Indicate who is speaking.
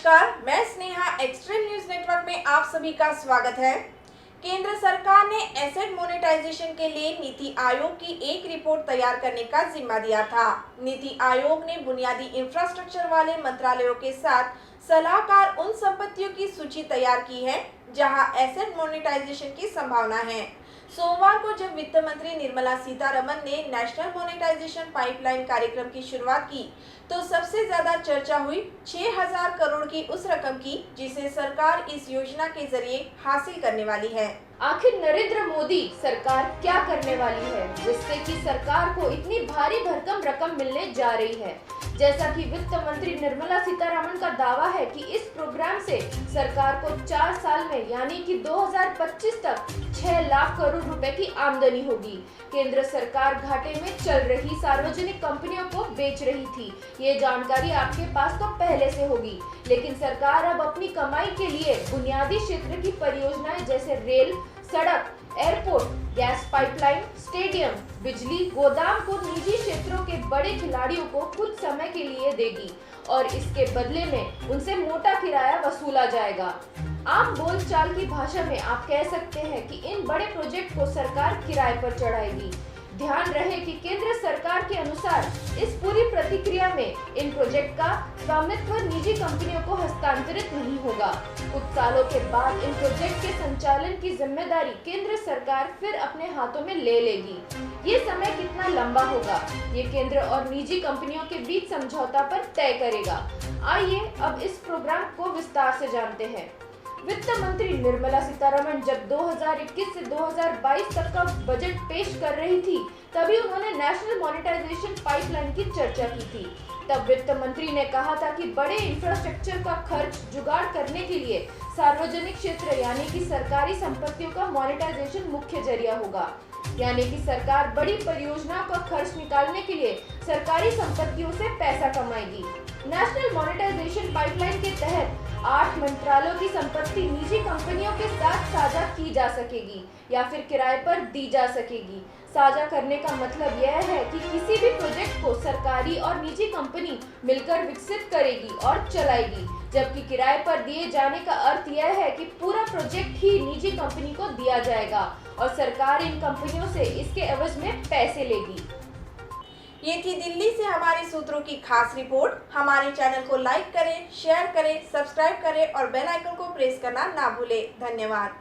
Speaker 1: नमस्कार, मैं Sneha extreme news network में आप सभी का स्वागत है। केंद्र सरकार ने एसेट मोनेटाइजेशन के लिए नीति आयोग की एक रिपोर्ट तैयार करने का जिम्मा दिया था। नीति आयोग ने बुनियादी इंफ्रास्ट्रक्चर वाले मंत्रालयों के साथ सलाहकार उन संपत्तियों की सूची तैयार की है जहां एसेट मोनेटाइजेशन की संभावना है। सोमवार को जब वित्त मंत्री निर्मला सीतारमण ने नेशनल मोनेटाइजेशन पाइपलाइन कार्यक्रम की शुरुआत की तो सबसे ज्यादा चर्चा हुई 6000 करोड़ की उस रकम की जिसे सरकार इस योजना के जरिए हासिल करने वाली है।
Speaker 2: आखिर नरेंद्र मोदी सरकार क्या करने वाली है जिससे कि सरकार को इतनी भारी भरकम रकम मिलने जा रही है। जैसा कि वित्त मंत्री निर्मला सीतारमण का दावा है कि इस प्रोग्राम से सरकार को 4 साल में यानी कि 2025 तक 6 लाख करोड़ रुपए की आमदनी होगी। केंद्र सरकार घाटे में चल रही सार्वजनिक कंपनियों को बेच रही थी। ये जानकारी आपके पास तो पहले से होगी, लेकिन सरकार अब अपनी कमाई के लिए बुनियादी क्षेत्र की परियोजनाएं जैसे रेल, सड़क, एयरपोर्ट, गैस पाइपलाइन, स्टेडियम, बिजली, गोदाम को निजी क्षेत्रों के बड़े खिलाड़ियों को कुछ समय के लिए देगी और इसके बदले में उनसे मोटा किराया वसूला जाएगा। आम बोलचाल की भाषा में आप कह सकते हैं कि इन बड़े प्रोजेक्ट को सरकार किराए पर चढ़ाएगी। ध्यान रहे कि केंद्र सरकार के अनुसार इस पूरी प्रक्रिया में इन प्रोजेक्ट का स्वामित्व निजी कंपनियों को हस्तांतरित नहीं होगा। कुछ सालों के बाद इन प्रोजेक्ट के संचालन की जिम्मेदारी केंद्र सरकार फिर अपने हाथों में ले लेगी। ये समय कितना लंबा होगा, ये केंद्र और निजी कंपनियों के बीच समझौता पर तय करेगा। आइए अब इस प्रोग्राम को विस्तार से जानते हैं। वित्त मंत्री निर्मला सीतारमण जब 2021 से 2022 तक का बजट पेश कर रही थी, तभी उन्होंने नेशनल मोनेटाइजेशन पाइपलाइन की चर्चा की थी। तब वित्त मंत्री ने कहा था कि बड़े इंफ्रास्ट्रक्चर का खर्च जुगाड़ करने के लिए सार्वजनिक क्षेत्र यानी कि सरकारी संपत्तियों का मोनेटाइजेशन मुख्य जरिया होगा। यानी कि सरकार बड़ी परियोजनाओं का खर्च निकालने के लिए सरकारी संपत्तियों से पैसा कमाएगी। नेशनल मोनेटाइजेशन पाइपलाइन के तहत 8 मंत्रालयों की संपत्ति निजी कंपनियों के साथ साझा की जा सकेगी या फिर किराए पर दी जा सकेगी। साझा करने का मतलब यह है कि किसी भी प्रोजेक्ट को सरकारी और निजी कंपनी मिलकर विकसित करेगी और चलाएगी, जबकि किराए पर दिए जाने का अर्थ यह है कि पूरा प्रोजेक्ट ही निजी कंपनी को दिया जाएगा और सरकार इन कंपनियों से इसके एवज में पैसे लेगी।
Speaker 1: ये थी दिल्ली से हमारे सूत्रों की खास रिपोर्ट। हमारे चैनल को लाइक करें, शेयर करें, सब्सक्राइब करें और बेल आइकन को प्रेस करना ना भूलें। धन्यवाद।